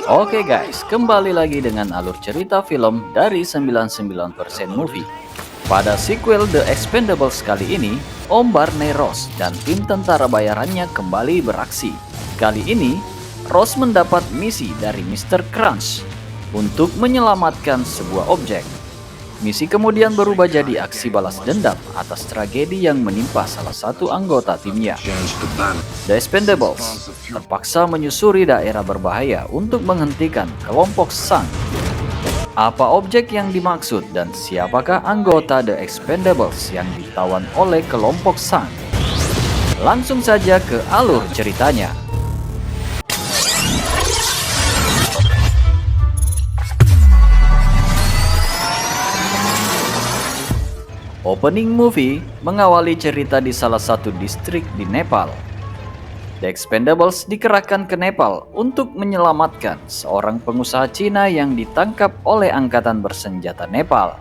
Oke guys, kembali lagi dengan alur cerita film dari 99% Movie. Pada sequel The Expendables kali ini, Om Barney Ross dan tim tentara bayarannya kembali beraksi. Kali ini, Ross mendapat misi dari Mr. Crunch untuk menyelamatkan sebuah objek. Misi kemudian berubah jadi aksi balas dendam atas tragedi yang menimpa salah satu anggota timnya. The Expendables terpaksa menyusuri daerah berbahaya untuk menghentikan kelompok Sang. Apa objek yang dimaksud dan siapakah anggota The Expendables yang ditawan oleh kelompok Sang? Langsung saja ke alur ceritanya. Opening movie mengawali cerita di salah satu distrik di Nepal. The Expendables dikerahkan ke Nepal untuk menyelamatkan seorang pengusaha Cina yang ditangkap oleh angkatan bersenjata Nepal.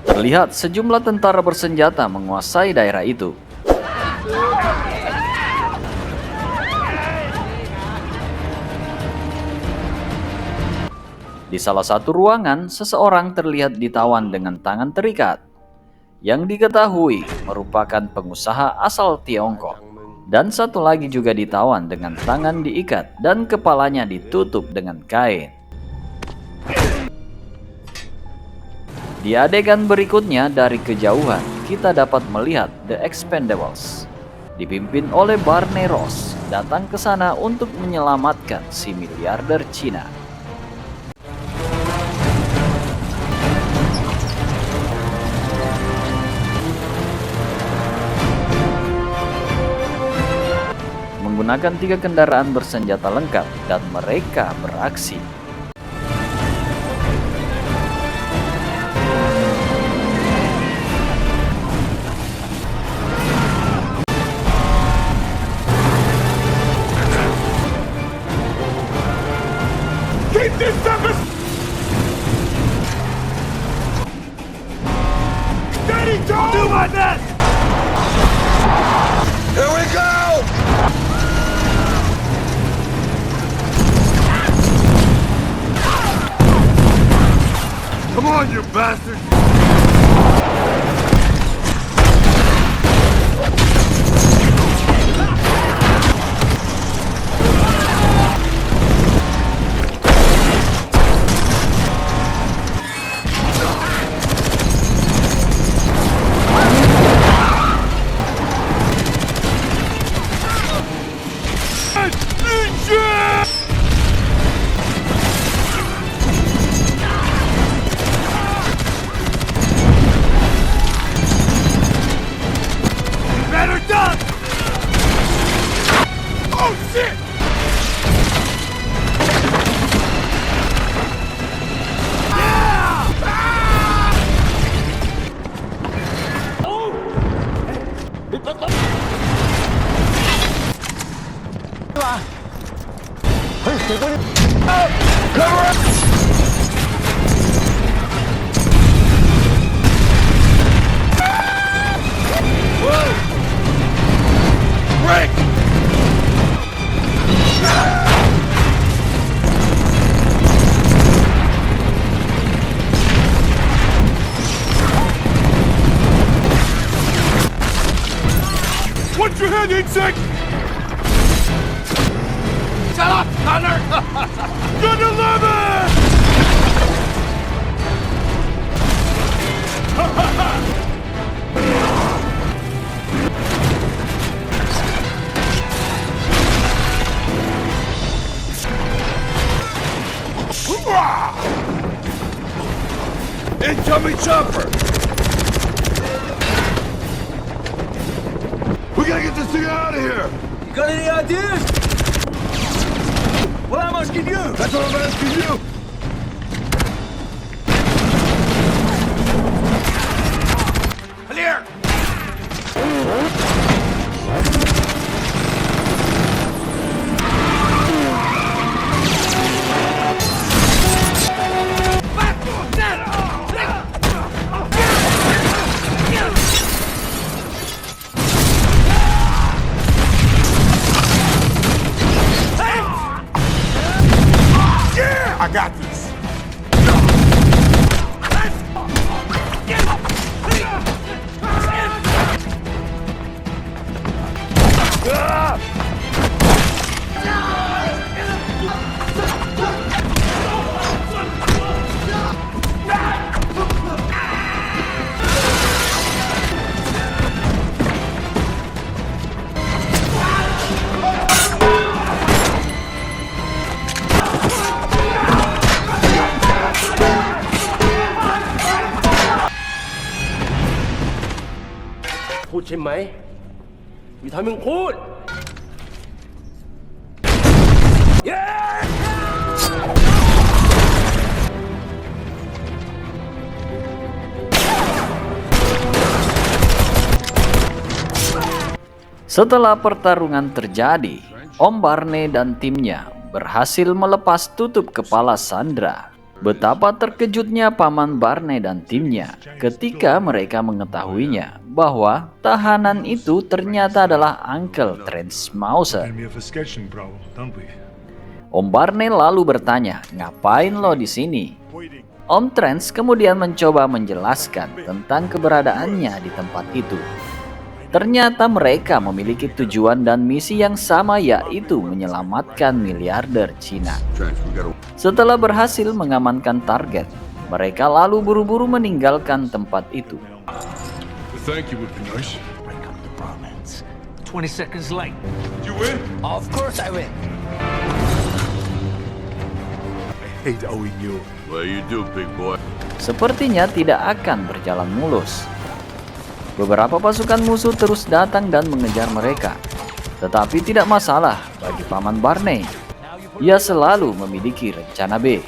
Terlihat sejumlah tentara bersenjata menguasai daerah itu. Di salah satu ruangan, seseorang terlihat ditawan dengan tangan terikat, yang diketahui merupakan pengusaha asal Tiongkok. Dan satu lagi juga ditawan dengan tangan diikat dan kepalanya ditutup dengan kain. Di adegan berikutnya dari kejauhan, kita dapat melihat The Expendables, dipimpin oleh Barney Ross, datang ke sana untuk menyelamatkan si miliarder Cina. Menggunakan 3 kendaraan bersenjata lengkap dan mereka beraksi. Keep this surface! Steady, Joe! Do my best! Here we go! Come on, you bastard! Better duck! Oh shit! Yeah! Oh! Cover up! Whoa! Break! Watch your head, insect! Shut up, Connor! Good 11! Incoming chopper! We gotta get this thing out of here! You got any ideas? Well, I'm asking you. That's what I'm asking you! Clear. พูดใช่ไหมมีทางมึงพูด Setelah pertarungan terjadi, Om Barney dan timnya berhasil melepas tutup kepala Sandra. Betapa terkejutnya Paman Barney dan timnya ketika mereka mengetahuinya bahwa tahanan itu ternyata adalah Uncle Trance Mauser. Enemy of a sketching problem, don't we? Om Barney lalu bertanya, "Ngapain lo di sini?" Waiting. Om Trance kemudian mencoba menjelaskan tentang keberadaannya di tempat itu. Ternyata mereka memiliki tujuan dan misi yang sama, yaitu menyelamatkan miliarder Cina. Setelah berhasil mengamankan target, mereka lalu buru-buru meninggalkan tempat itu. Thank you would be nice. Break up the bromance. 20 seconds late. You win? Of course I win. I hate owing you. Well, you do, big boy. Sepertinya tidak akan berjalan mulus. Beberapa pasukan musuh terus datang dan mengejar mereka. Tetapi tidak masalah bagi Paman Barney. Ia selalu memiliki rencana B.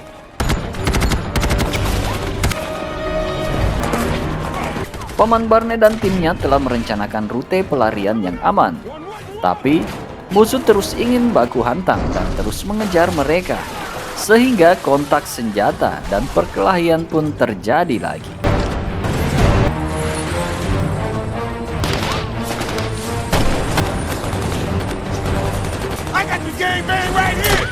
Paman Barney dan timnya telah merencanakan rute pelarian yang aman. Tapi musuh terus ingin baku hantam dan terus mengejar mereka. Sehingga kontak senjata dan perkelahian pun terjadi lagi. I got the game man right here.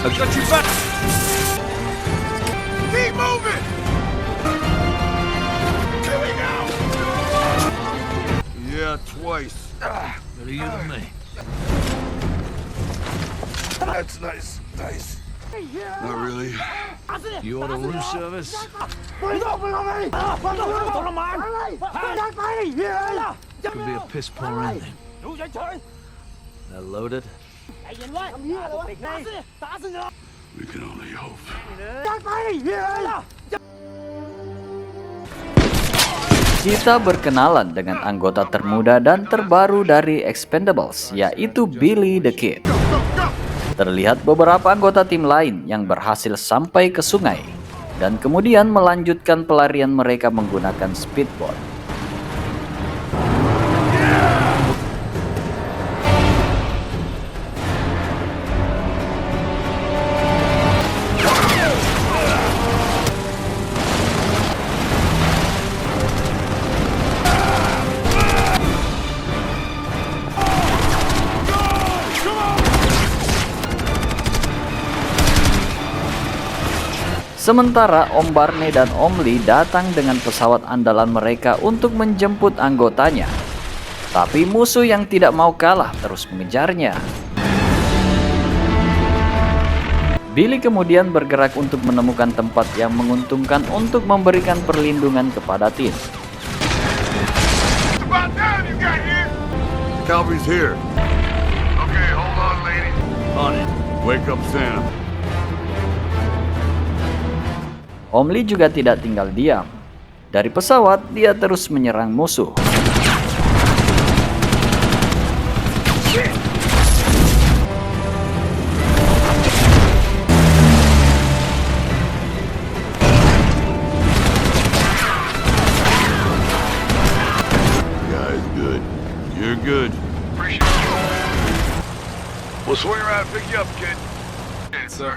I've got your back. Keep moving. Here we go. Yeah, twice. Better you than me. That's nice. Nice. Not really. You order room service? Could be a piss poor ending. They're loaded. We can only hope. Kita berkenalan dengan anggota termuda dan terbaru dari Expendables, yaitu Billy the Kid. Terlihat beberapa anggota tim lain yang berhasil sampai ke sungai dan kemudian melanjutkan pelarian mereka menggunakan speedboat. Sementara Om Barney dan Om Lee datang dengan pesawat andalan mereka untuk menjemput anggotanya. Tapi musuh yang tidak mau kalah terus mengejarnya. Billy kemudian bergerak untuk menemukan tempat yang menguntungkan untuk memberikan perlindungan kepada tim. About time you got here. Calvary's here. Okay, hold on, lady. On it. Wake up, Santa. Om Lee juga tidak tinggal diam. Dari pesawat, dia terus menyerang musuh. Guy's good. You're good. Appreciate you. We'll swing around and pick you up, kid. Yes, sir.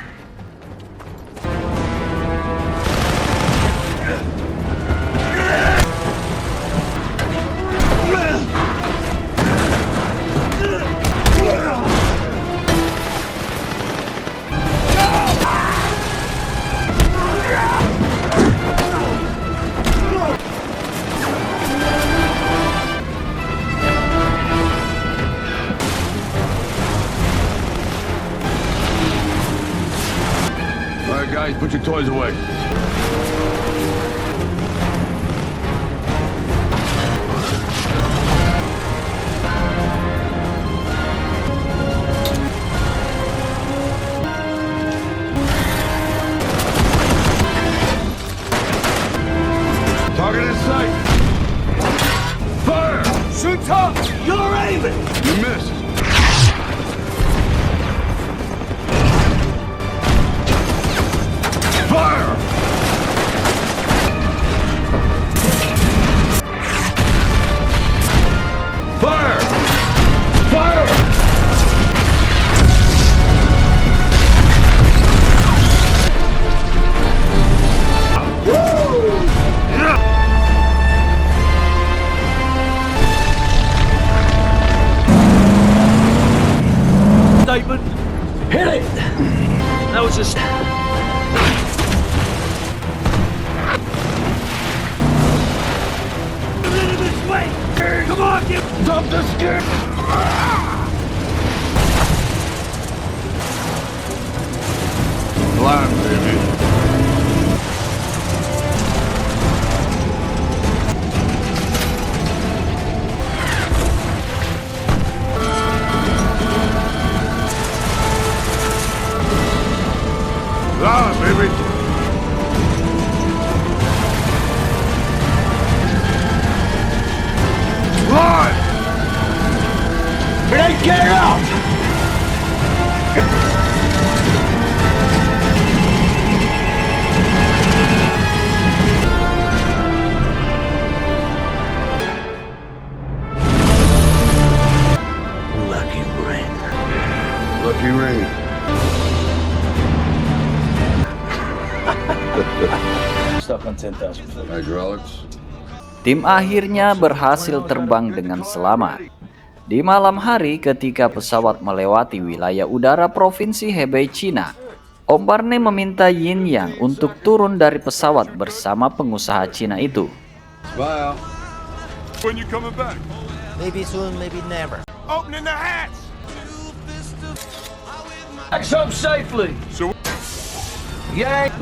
toys away. Target in sight. Fire! Shoot up! You're aiming! You missed. Fire! Fire! Fire! Statement. Hit it! That was just... This way! Come on, get... Stop the skid! Blind, baby. Blind, baby. Blind! Grenade, get her out! Lucky ring. Lucky ring. Stuck on 10,000 foot. Hydraulics. Tim akhirnya berhasil terbang dengan selamat. Di malam hari ketika pesawat melewati wilayah udara Provinsi Hebei, Cina, Om Barney meminta Yin Yang untuk turun dari pesawat bersama pengusaha Cina itu. Smile. When you coming back? Maybe soon, maybe never. Opening the hatch. Back up safely! So Yang!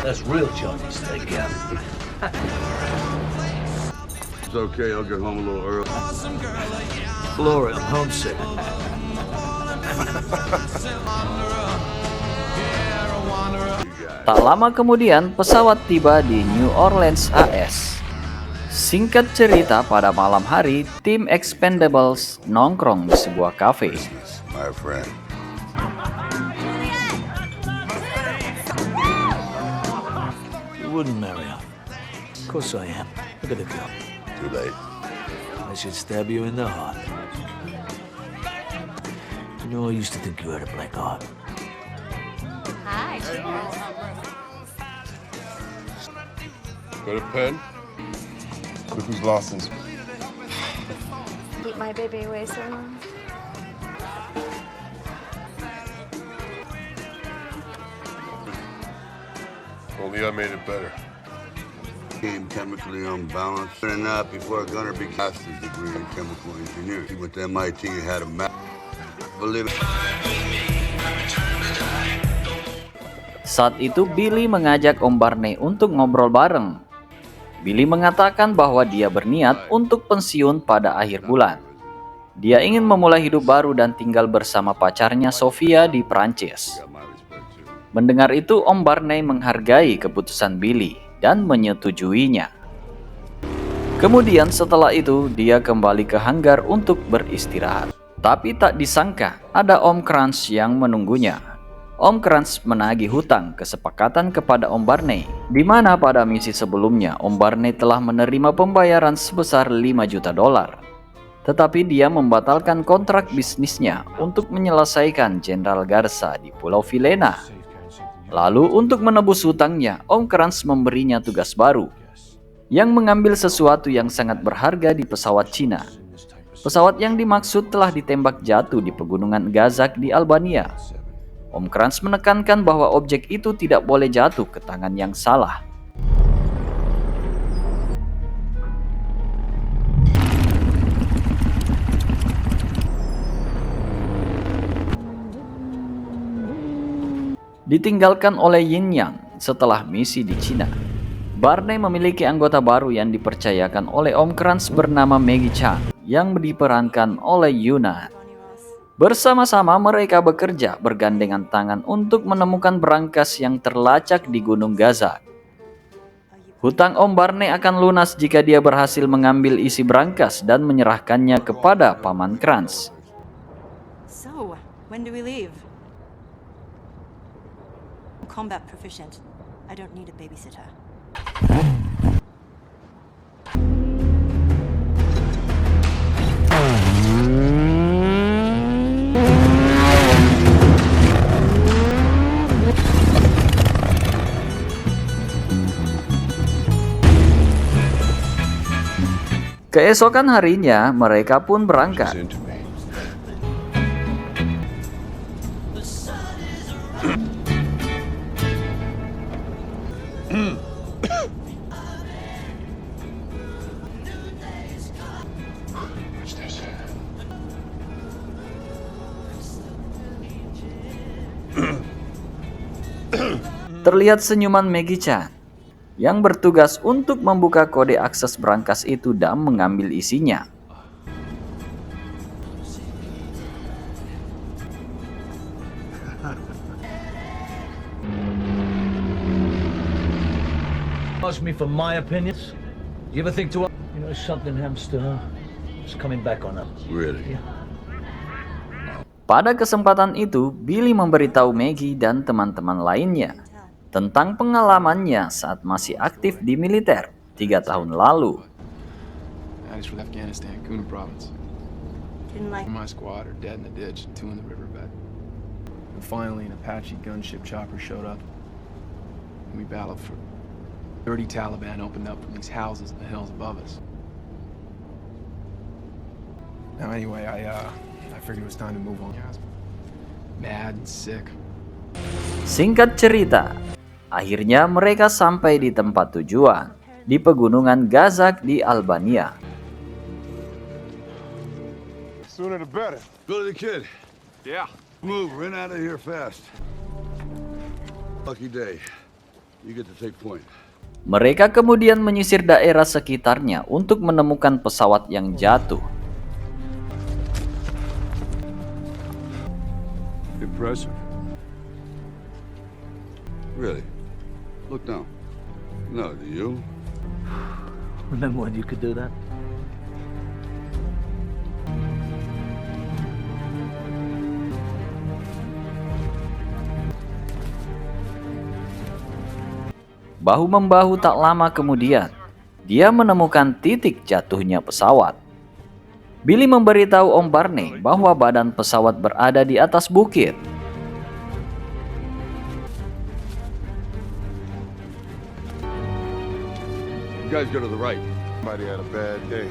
That's real Johnny Steakhouse. it's okay. I'll get home a little early. Flora, I'm homesick. Tak lama kemudian, pesawat tiba di New Orleans, AS. Singkat cerita, pada malam hari, tim Expendables nongkrong di sebuah kafe. My friend. You wouldn't marry her. Of course I am. Look at the girl. Too late. I should stab you in the heart. You know, I used to think you had a black heart. Hi, cheers. Got a pen? Look who's lost his. Keep my baby away so long. Only I made it better. Became chemically unbalanced. Learned that before Gunner began a master's degree in chemical engineering. He went to MIT and had a believe it. Saat itu Billy mengajak Om Barney untuk ngobrol bareng. Billy mengatakan bahwa dia berniat untuk pensiun pada akhir bulan. Dia ingin memulai hidup baru dan tinggal bersama pacarnya Sofia di Prancis. Mendengar itu, Om Barney menghargai keputusan Billy dan menyetujuinya. Kemudian setelah itu, dia kembali ke hanggar untuk beristirahat. Tapi tak disangka, ada Om Kranz yang menunggunya. Om Kranz menagih hutang kesepakatan kepada Om Barney, di mana pada misi sebelumnya Om Barney telah menerima pembayaran sebesar $5 juta. Tetapi dia membatalkan kontrak bisnisnya untuk menyelesaikan Jenderal Garza di Pulau Vilena. Lalu untuk menebus hutangnya, Om Kranz memberinya tugas baru, yang mengambil sesuatu yang sangat berharga di pesawat Cina. Pesawat yang dimaksud telah ditembak jatuh di pegunungan Gazak di Albania. Om Kranz menekankan bahwa objek itu tidak boleh jatuh ke tangan yang salah. Ditinggalkan oleh Yin Yang setelah misi di Cina, Barney memiliki anggota baru yang dipercayakan oleh Om Krantz bernama Maggie Chan yang diperankan oleh Yuna. Bersama-sama mereka bekerja bergandengan tangan untuk menemukan berangkas yang terlacak di Gunung Gazak. Hutang Om Barney akan lunas jika dia berhasil mengambil isi berangkas dan menyerahkannya kepada Paman Krantz. So, when do we leave? Combat proficient. I don't need a babysitter. Keesokan harinya, mereka pun berangkat. Into me. What's this? Terlihat senyuman Maggie Chan yang bertugas untuk membuka kode akses berangkas itu dan mengambil isinya. Ask me for my opinions. You ever think to, something hamster, huh? It's coming back on us. Really? Pada kesempatan itu, Billy memberitahu Maggie dan teman-teman lainnya tentang pengalamannya saat masih aktif di militer 3 tahun lalu. I just left Afghanistan, Kuna province. Didn't like My squad are dead in the ditch and 2 in the riverbed. And finally, an Apache gunship chopper showed up. And we battled for 30 Taliban opened up from these houses in the hills above us. Now, anyway, I figured it was time to move on. I was mad and sick. Singkat cerita, akhirnya mereka sampai di tempat tujuan, di pegunungan Gazak di Albania. Sooner the better. Billy the Kid. Yeah. Move, run out of here fast. Lucky day. You get to take point. Mereka kemudian menyisir daerah sekitarnya untuk menemukan pesawat yang jatuh. Impressive. Really? Look down. No, do you? Remember when you could do that? Bahu-membahu tak lama kemudian, dia menemukan titik jatuhnya pesawat. Billy memberitahu Om Barney bahwa badan pesawat berada di atas bukit. You guys go to the right. Somebody had a bad day.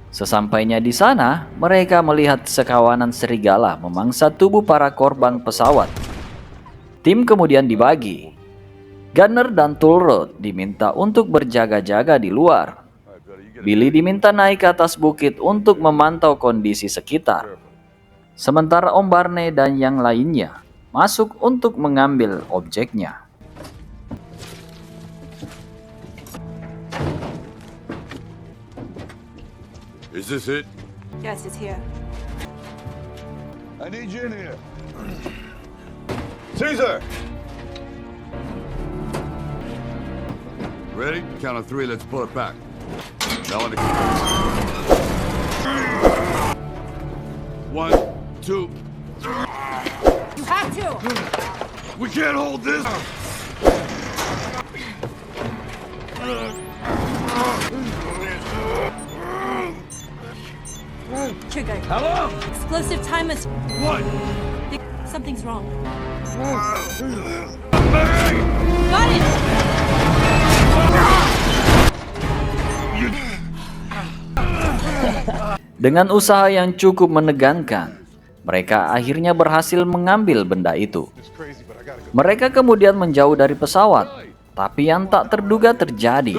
Sesampainya di sana, mereka melihat sekawanan serigala memangsa tubuh para korban pesawat. Tim kemudian dibagi. Gunner dan Toolroad diminta untuk berjaga-jaga di luar. Billy diminta naik ke atas bukit untuk memantau kondisi sekitar. Sementara Om Barney dan yang lainnya masuk untuk mengambil objeknya. Is this it? yes, it's here. I need you in here. Caesar! Ready? Count on 3, let's pull it back. Now on the... 1, 2... You have to! We can't hold this! Trigger. Hello? Explosive timers. What? Something's wrong. Got it! Dengan usaha yang cukup menegangkan, mereka akhirnya berhasil mengambil benda itu. Mereka kemudian menjauh dari pesawat, tapi yang tak terduga terjadi.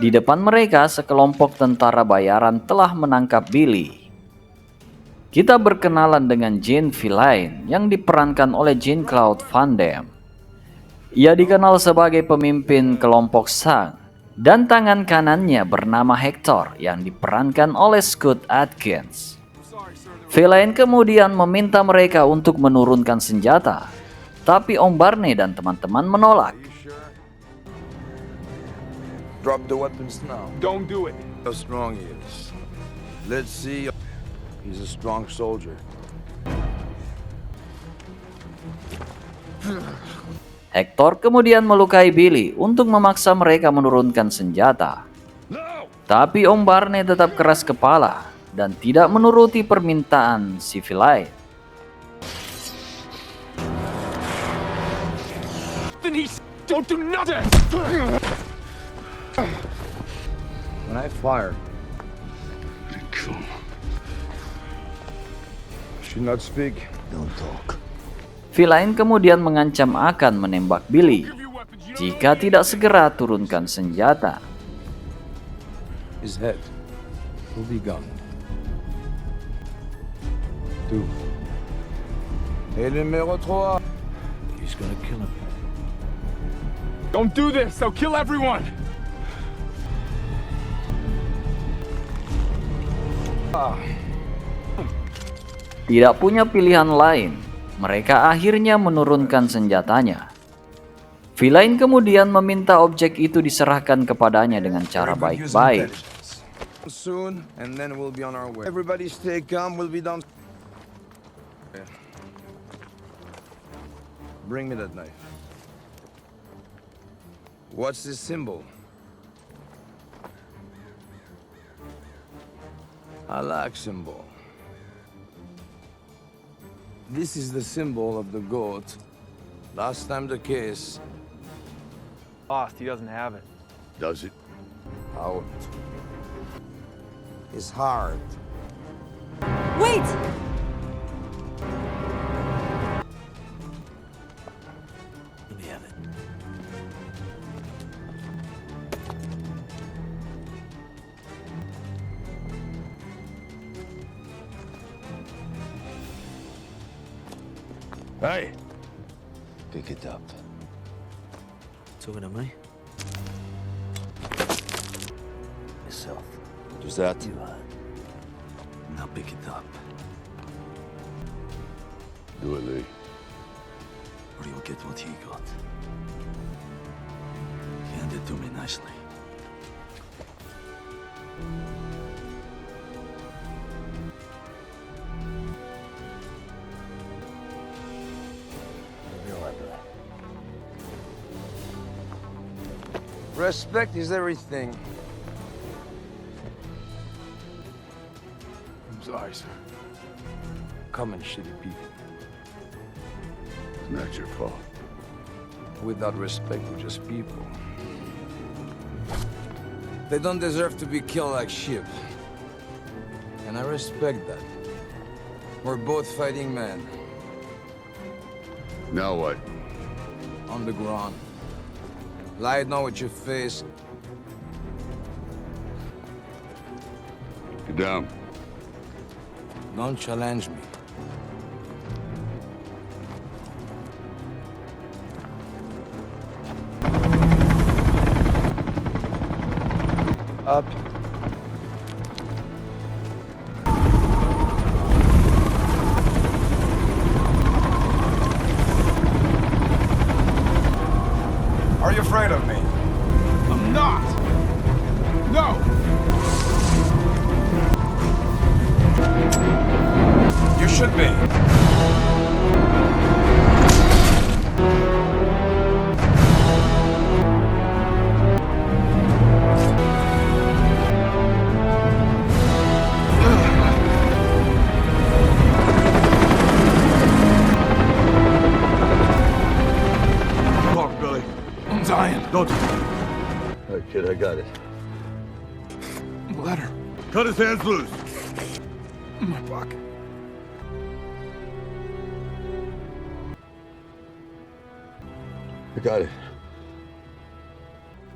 Di depan mereka, sekelompok tentara bayaran telah menangkap Billy. kita berkenalan dengan Jean Villain yang diperankan oleh Jean-Claude Van Damme. Ia dikenal sebagai pemimpin kelompok Sang, dan tangan kanannya bernama Hector yang diperankan oleh Scott Adkins. Villain kemudian meminta mereka untuk menurunkan senjata, tapi Om Barney dan teman-teman menolak. Drop the weapons now. Don't do it. How strong he is. Let's see. He's a strong soldier. Hector kemudian melukai Billy untuk memaksa mereka menurunkan senjata. Tapi Om Barney tetap keras kepala dan tidak menuruti permintaan si Villain. Don't do nothing. When I fire, kill him. Should not speak. Don't talk. Villain kemudian mengancam akan menembak Billy jika tidak segera turunkan senjata. His head will be gone. 2. Et numéro 3. He's gonna kill him. Don't do this. They'll kill everyone. Tidak punya pilihan lain, mereka akhirnya menurunkan senjatanya. Villain kemudian meminta objek itu diserahkan kepadanya dengan cara baik-baik. Soon, and then we'll be on our way. Everybody stay calm. We'll be down. Bring me that knife. What's this symbol? I like symbol. This is the symbol of the goat. Last time the case. Lost, he doesn't have it. Does it? Out. It's hard. Wait! Let me have it. Hey! Pick it up. Talking to me? Yourself. What was that? You heard. Now pick it up. Do it, Lee. Or you'll get what he got. Hand it to me nicely. Respect is everything. I'm sorry, sir. Common shitty people. It's not your fault. Without respect, we're just people. They don't deserve to be killed like sheep. And I respect that. We're both fighting men. Now what? On the ground. Lie down with your face. Get down. Don't challenge me. Up. Are you afraid of me? I'm not. No. You should be. Talk, Billy. I'm dying. Don't. All right, kid, I got it. Letter Cut his hands loose. in my pocket. I got it.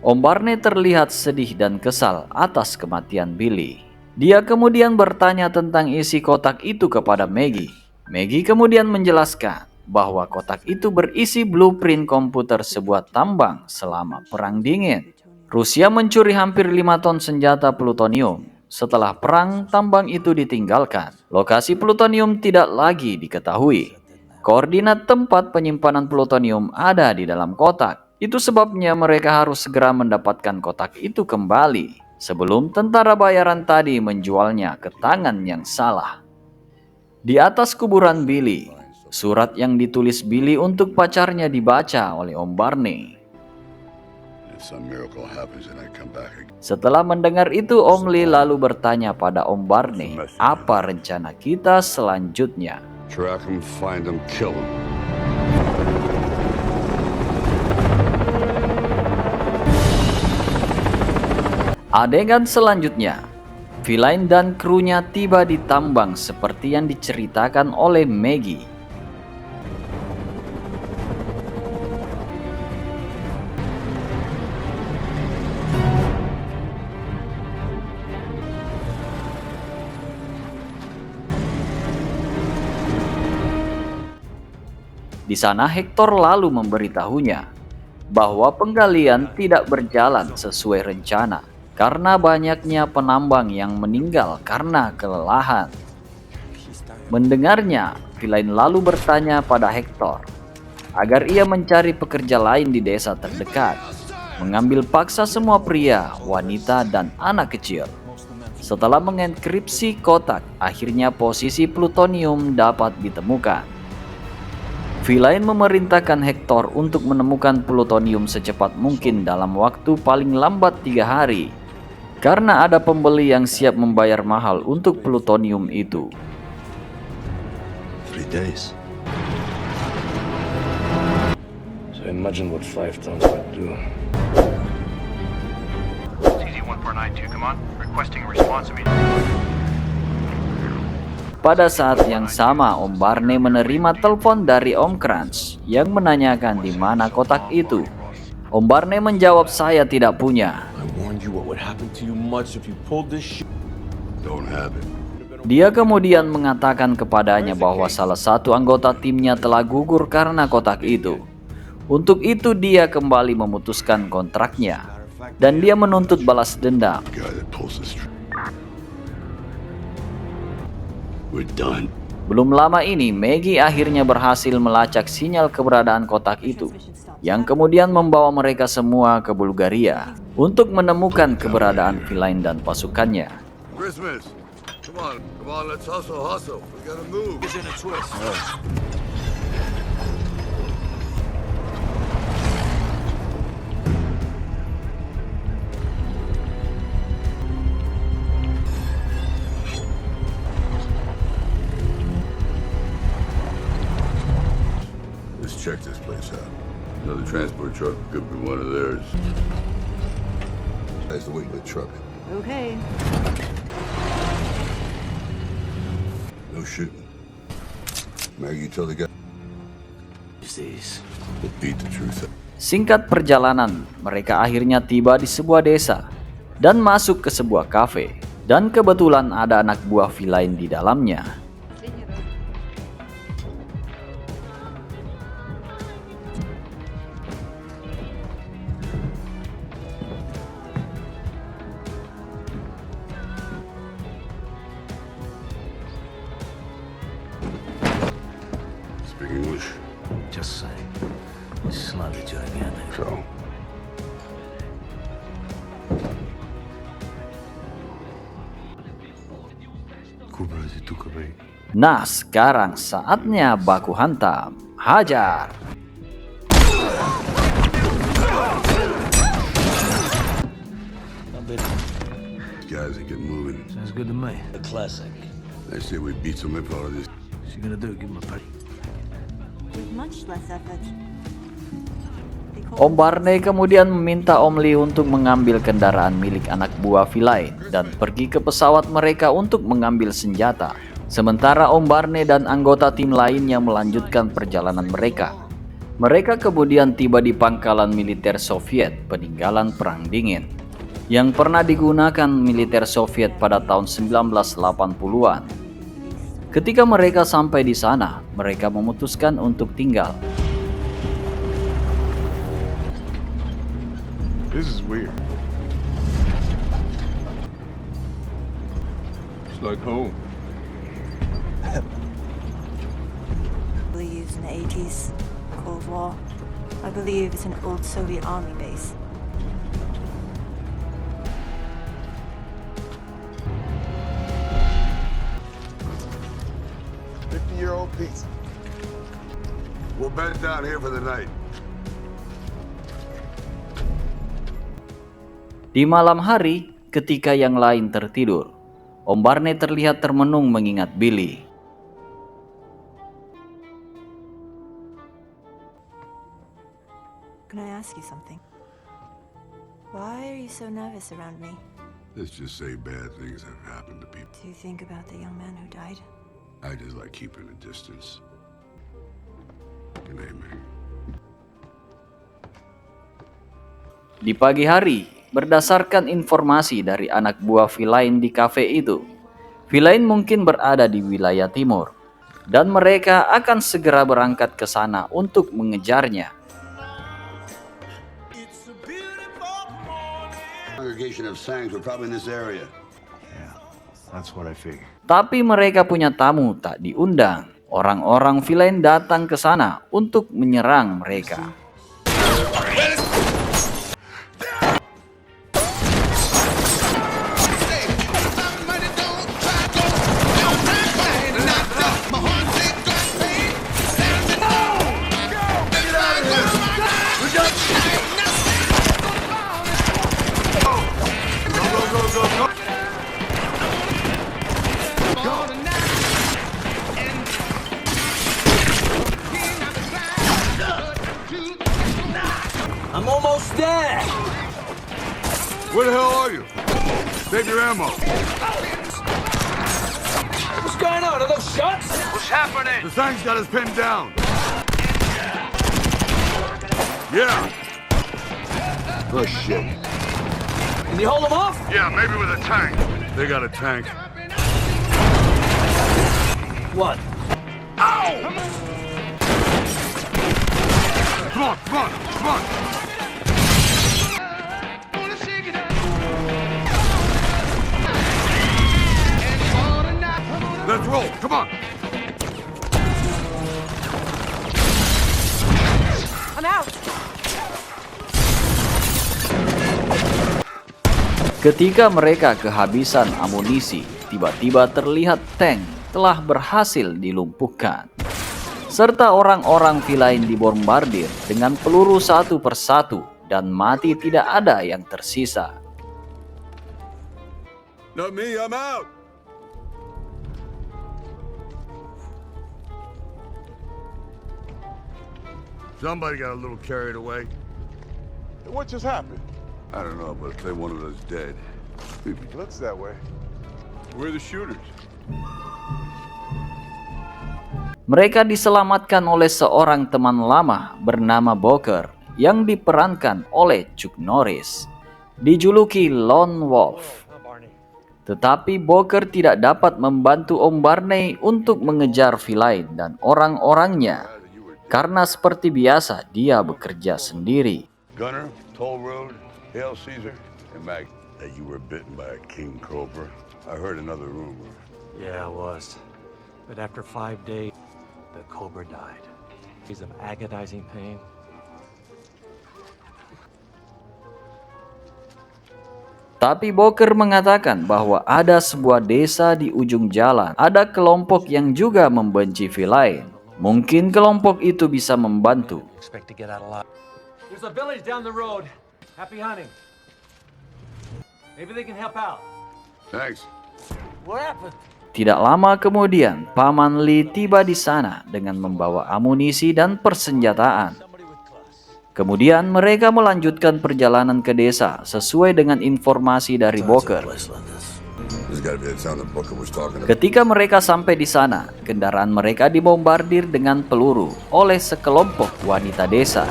Om Barney terlihat sedih dan kesal atas kematian Billy. Dia kemudian bertanya tentang isi kotak itu kepada Maggie. Maggie kemudian menjelaskan bahwa kotak itu berisi blueprint komputer sebuah tambang selama Perang Dingin. Rusia mencuri hampir 5 ton senjata plutonium. Setelah perang, tambang itu ditinggalkan. Lokasi plutonium tidak lagi diketahui. Koordinat tempat penyimpanan plutonium ada di dalam kotak. Itu sebabnya mereka harus segera mendapatkan kotak itu kembali sebelum tentara bayaran tadi menjualnya ke tangan yang salah. Di atas kuburan Billy, surat yang ditulis Billy untuk pacarnya dibaca oleh Om Barney. Setelah mendengar itu, Om Lee lalu bertanya pada Om Barney, apa rencana kita selanjutnya? Track him, find him, kill him. Adegan selanjutnya, Villain dan krunya tiba di tambang seperti yang diceritakan oleh Maggie. Di sana Hector lalu memberitahunya bahwa penggalian tidak berjalan sesuai rencana karena banyaknya penambang yang meninggal karena kelelahan. Mendengarnya, Villain lalu bertanya pada Hector agar ia mencari pekerja lain di desa terdekat, mengambil paksa semua pria, wanita, dan anak kecil. Setelah mengenkripsi kotak, akhirnya posisi plutonium dapat ditemukan. Villain memerintahkan Hector untuk menemukan plutonium secepat mungkin dalam waktu paling lambat 3 hari. Karena ada pembeli yang siap membayar mahal untuk plutonium itu. 3 days. So imagine what 5 tons would do. CZ-1492, come on. Requesting a response immediately. Pada saat yang sama, Om Barney menerima telepon dari Om Crunch yang menanyakan di mana kotak itu. Om Barney menjawab, saya tidak punya. Dia kemudian mengatakan kepadanya bahwa salah satu anggota timnya telah gugur karena kotak itu. Untuk itu dia kembali memutuskan kontraknya dan dia menuntut balas dendam. Belum lama ini, Maggie akhirnya berhasil melacak sinyal keberadaan kotak itu, yang kemudian membawa mereka semua ke Bulgaria untuk menemukan keberadaan Villain dan pasukannya. Christmas. Come on, let's hustle. We gotta move. It's in a twist. Check this place out. Another transport truck could be one of theirs. That's the weight of the truck. Okay. No shooting. Maggie, tell the guy. We'll beat the truth. Singkat perjalanan, mereka akhirnya tiba di sebuah desa dan masuk ke sebuah kafe. Dan kebetulan ada anak buah Villain di dalamnya. Speak English. Just saying. Slowly doing it. So. Nah, sekarang saatnya baku hantam. Hajar! Guys, get moving. Sounds good to me. A classic. I say we beat some info out of this. What's he gonna do? Give him a pay? With much less effort. Om Barney kemudian meminta Om Lee untuk mengambil kendaraan milik anak buah Villain dan pergi ke pesawat mereka untuk mengambil senjata. Sementara Om Barney dan anggota tim lainnya melanjutkan perjalanan mereka. Mereka kemudian tiba di pangkalan militer Soviet peninggalan Perang Dingin. yang pernah digunakan militer Soviet pada tahun 1980-an. Ketika mereka sampai di sana, mereka memutuskan untuk tinggal. This is weird. It's like home. Used in the 80s, Cold War. I believe it's an old Soviet army base. Year-old piece. We'll bed down here for the night. Di malam hari, ketika yang lain tertidur, Om Barney terlihat termenung mengingat Billy. Can I ask you something? Why are you so nervous around me? Let's just say bad things have happened to people. Do you think about the young man who died? I just like keeping a distance. Good night, man. Di pagi hari, berdasarkan informasi dari anak buah Villain di kafe itu, Villain mungkin berada di wilayah timur, dan mereka akan segera berangkat ke sana untuk mengejarnya. Congregation of Sangs were probably in this area. That's what I figured. Tapi mereka punya tamu tak diundang. Orang-orang Villain datang ke sana untuk menyerang mereka. I'm almost there. Where the hell are you? Save your ammo. What's going on? Are those shots? What's happening? The Sangs got us pinned down. Yeah. Oh shit. Can you hold them off? Yeah, maybe with a tank. They got a tank. What? Ow! Come on, come on, come on. Let's roll, come on. I'm out! Ketika mereka kehabisan amunisi, tiba-tiba terlihat tank telah berhasil dilumpuhkan. Serta orang-orang Villain dibombardir dengan peluru satu persatu dan mati tidak ada yang tersisa. Not me, I'm out. Somebody got a little carried away. What just happened? I don't know, but they wanted us dead. Looks that way. We're the shooters. Mereka diselamatkan oleh seorang teman lama bernama Booker yang diperankan oleh Chuck Norris, dijuluki Lone Wolf. Tetapi Booker tidak dapat membantu Om Barney untuk mengejar Villain dan orang-orangnya, karena seperti biasa dia bekerja sendiri. Gunner, Toll Road, Hail Caesar, and Mag. That you were bitten by a king cobra. I heard another rumor. Yeah, I was. But after 5 days, the cobra died. He's of agonizing pain. Tapi Booker mengatakan bahwa ada sebuah desa di ujung jalan. Ada kelompok yang juga membenci Villain. Mungkin kelompok itu bisa membantu. Expect to get out alive. There's a village down the road. Happy hunting. Maybe they can help out. Thanks. What happened? Tidak lama kemudian, Paman Lee tiba di sana dengan membawa amunisi dan persenjataan. Kemudian mereka melanjutkan perjalanan ke desa sesuai dengan informasi dari Booker. Ketika mereka sampai di sana, kendaraan mereka dibombardir dengan peluru oleh sekelompok wanita desa.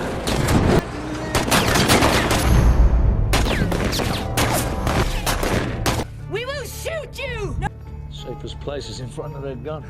faces in front of their gun.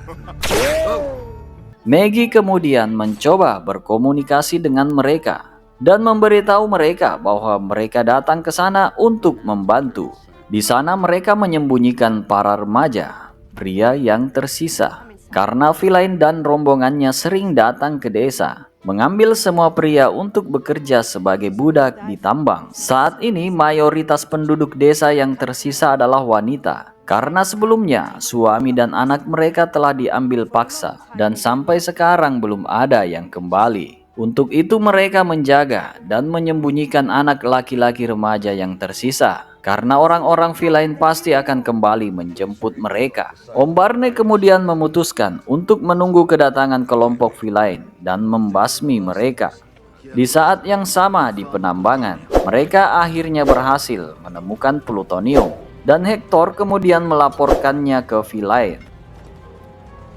Maggie kemudian mencoba berkomunikasi dengan mereka dan memberitahu mereka bahwa mereka datang ke sana untuk membantu. Di sana mereka menyembunyikan para remaja, pria yang tersisa, karena Villain dan rombongannya sering datang ke desa, mengambil semua pria untuk bekerja sebagai budak di tambang. Saat ini mayoritas penduduk desa yang tersisa adalah wanita, karena sebelumnya suami dan anak mereka telah diambil paksa dan sampai sekarang belum ada yang kembali. Untuk itu mereka menjaga dan menyembunyikan anak laki-laki remaja yang tersisa, karena orang-orang Villain pasti akan kembali menjemput mereka. Om Barney kemudian memutuskan untuk menunggu kedatangan kelompok Villain dan membasmi mereka. Di saat yang sama di penambangan, mereka akhirnya berhasil menemukan plutonium dan Hector kemudian melaporkannya ke Villain.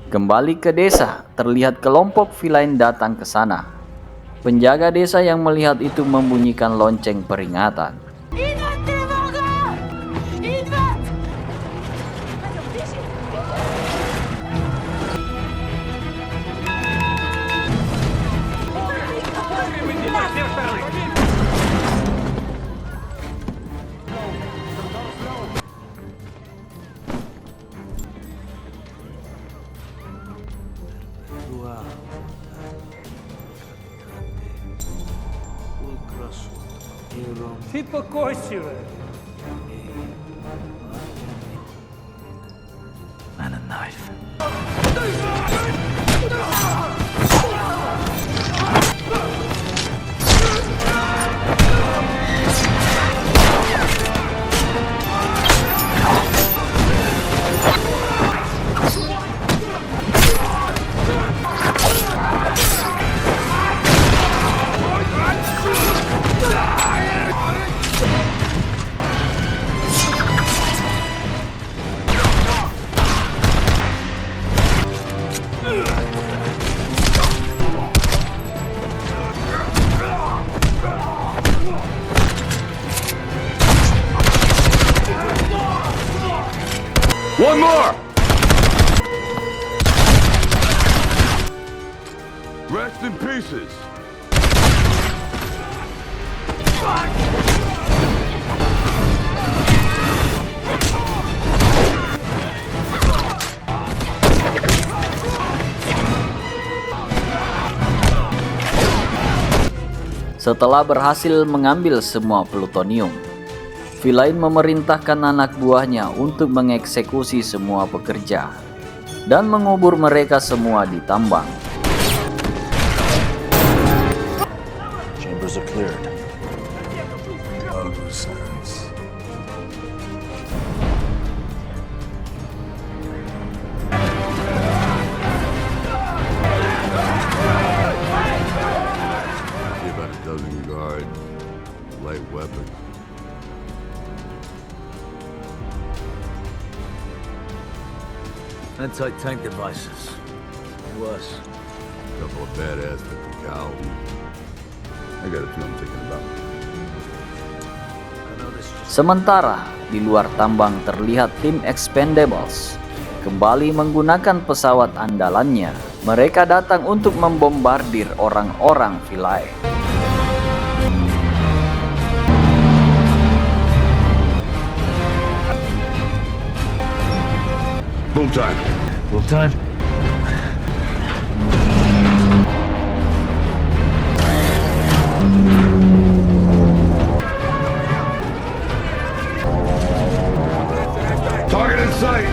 Kembali ke desa, terlihat kelompok Villain datang ke sana. Penjaga desa yang melihat itu membunyikan lonceng peringatan. Tipo corsire. And a knife. One more! Rest in pieces. Setelah berhasil mengambil semua plutonium, Villain memerintahkan anak buahnya untuk mengeksekusi semua pekerja dan mengubur mereka semua di tambang. Chambers are cleared. Oh, sons. About a dozen guards, light weapons. Anti-tank devices. Worse. Couple of badass looking cows. I got a feeling thinking about it. Sementara di luar tambang terlihat tim Expendables kembali menggunakan pesawat andalannya. Mereka datang untuk membombardir orang-orang Villain. Boom time. Full time. Target in sight.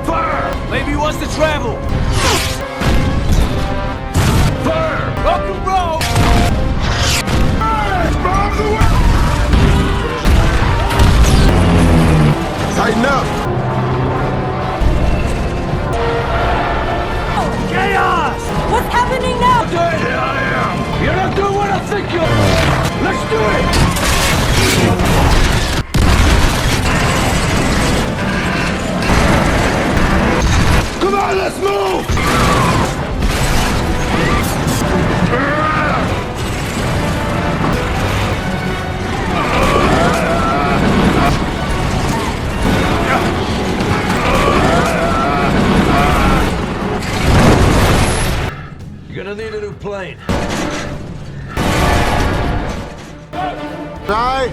Fire! Maybe he wants to travel. Fire! Rock and roll. Bombs away! Tighten up! Chaos! What's happening now? Here I am! You're not doing what I think you are. Let's do it. Come on, let's move! Gonna need a new plane. Die!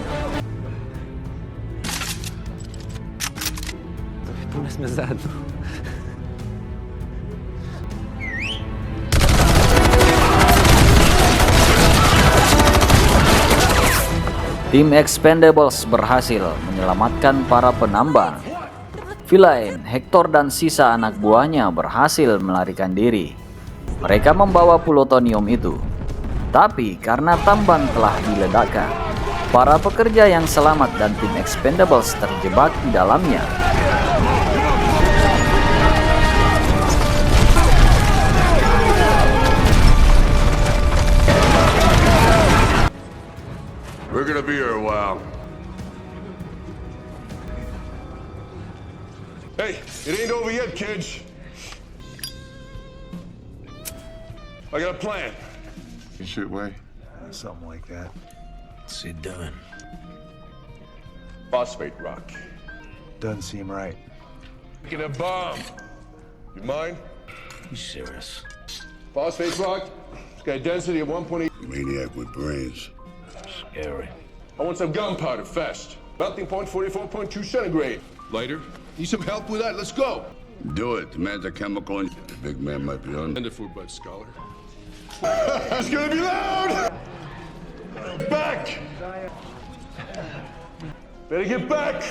Pones mesado. Tim Expendables berhasil menyelamatkan para penambang. Villain, Hector dan sisa anak buahnya berhasil melarikan diri. Mereka membawa plutonium itu. Tapi karena tambang telah diledakkan, para pekerja yang selamat dan tim Expendables terjebak di dalamnya. We're gonna be here a while. Hey, it ain't over yet, kids. I got a plan. You shoot way? Something like that. What's he doing? Phosphate rock. Doesn't seem right. Making a bomb. You mind? You serious? Phosphate rock. It's got a density of 1.8. Maniac with brains. Scary. I want some gunpowder, fast. Melting point 44.2 centigrade. Lighter? Need some help with that? Let's go. Do it. The man's a chemical and the big man might be on. And the food bud scholar. It's gonna be loud! Back! Better get back!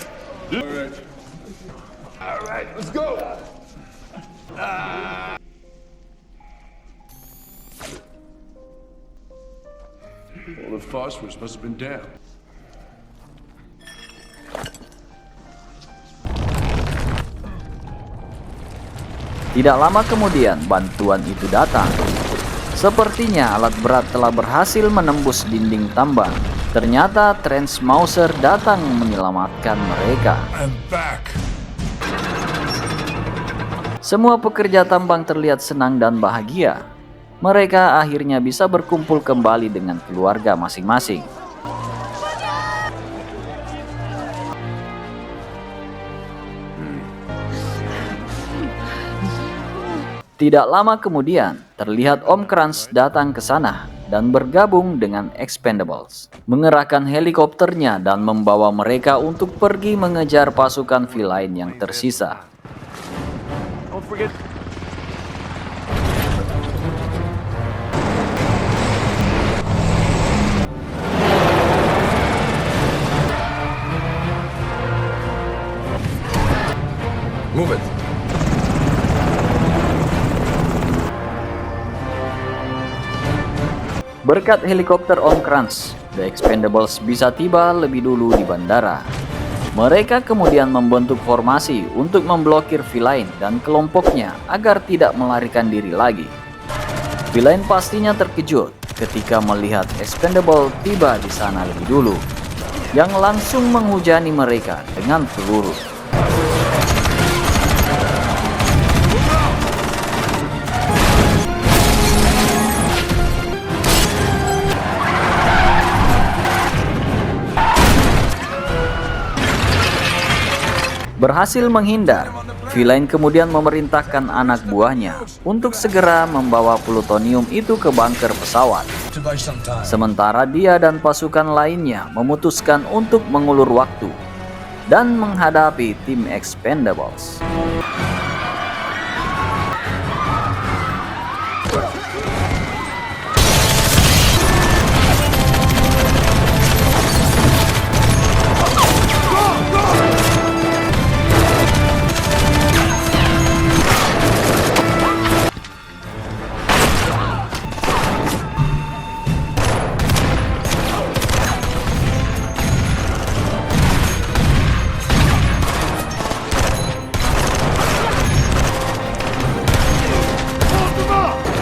Alright. Alright, let's go! All the phosphorus must have been down. Tidak lama kemudian bantuan itu datang. Sepertinya alat berat telah berhasil menembus dinding tambang. Ternyata Trench Mauser datang menyelamatkan mereka. I'm back. Semua pekerja tambang terlihat senang dan bahagia. Mereka akhirnya bisa berkumpul kembali dengan keluarga masing-masing. Tidak lama kemudian, terlihat Om Kranz datang ke sana dan bergabung dengan Expendables, mengerahkan helikopternya dan membawa mereka untuk pergi mengejar pasukan villain yang tersisa. Move it. Berkat helikopter Om Kranz, The Expendables bisa tiba lebih dulu di bandara. Mereka kemudian membentuk formasi untuk memblokir villain dan kelompoknya agar tidak melarikan diri lagi. Villain pastinya terkejut ketika melihat Expendable tiba di sana lebih dulu, yang langsung menghujani mereka dengan peluru. Berhasil menghindar, villain kemudian memerintahkan anak buahnya untuk segera membawa plutonium itu ke bunker pesawat. Sementara dia dan pasukan lainnya memutuskan untuk mengulur waktu dan menghadapi tim Expendables.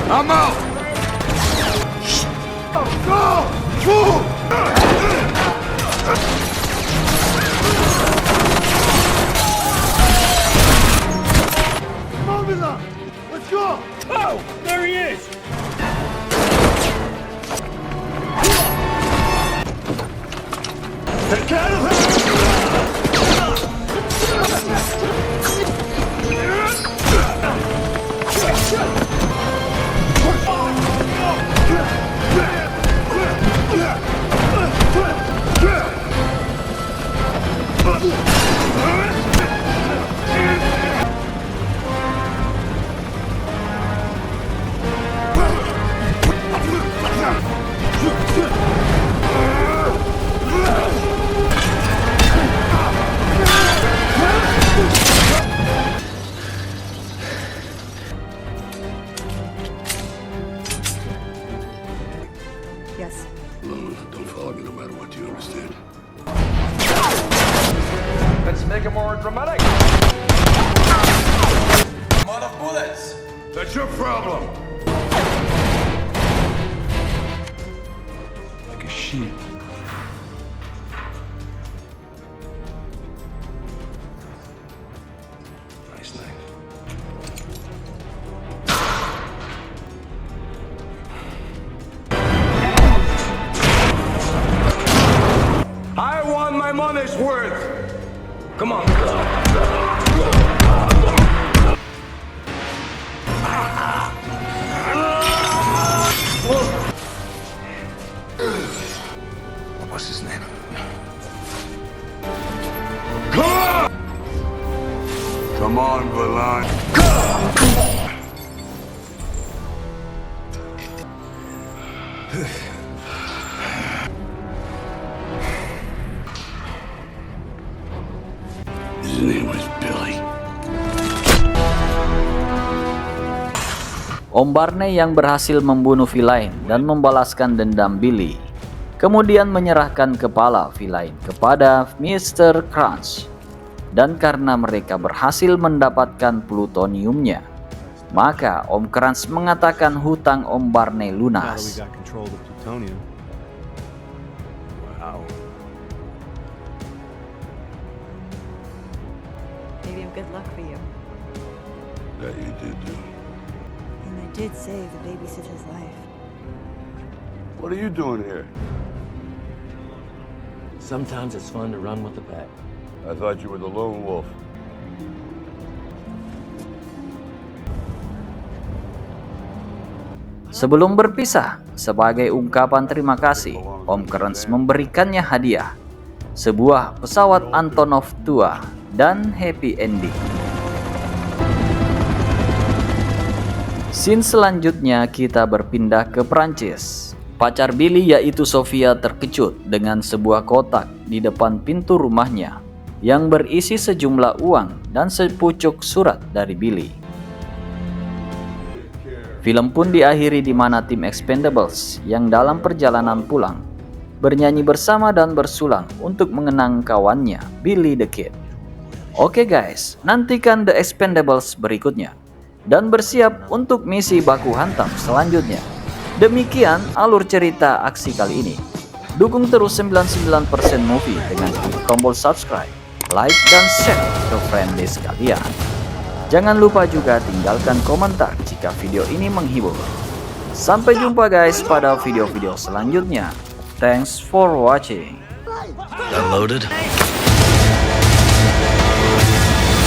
I'm out! Go! Move! Let's go! Oh! There he is! Take care of him! dramatic. I'm out of bullets. That's your problem. Like a sheep. Nice knife. I want my money's worth. Come on. What's his name? Come on, Valan. His name was Billy. Om Barney yang berhasil membunuh villain dan membalaskan dendam Billy, kemudian menyerahkan kepala villain kepada Mr. Crunch. Dan karena mereka berhasil mendapatkan plutoniumnya, maka Om Crunch mengatakan hutang Om Barney lunas. Wow. Maybe I'm good luck for you. That you did do. And I did save the babysitter's life. What are you doing here? Sometimes it's fun to run with the pack. I thought you were the lone wolf. Sebelum berpisah, sebagai ungkapan terima kasih, Om Crunch memberikannya hadiah, sebuah pesawat Antonov tua dan happy ending. Scene selanjutnya kita berpindah ke Prancis. Pacar Billy yaitu Sofia terkejut dengan sebuah kotak di depan pintu rumahnya yang berisi sejumlah uang dan sepucuk surat dari Billy. Film pun diakhiri di mana tim Expendables yang dalam perjalanan pulang bernyanyi bersama dan bersulang untuk mengenang kawannya Billy the Kid. Oke guys, nantikan The Expendables berikutnya dan bersiap untuk misi baku hantam selanjutnya. Demikian alur cerita aksi kali ini. Dukung terus 99% Movie dengan klik tombol subscribe, like, dan share ke friendlist kalian. Jangan lupa juga tinggalkan komentar jika video ini menghibur. Sampai jumpa guys pada video-video selanjutnya. Thanks for watching. Downloaded.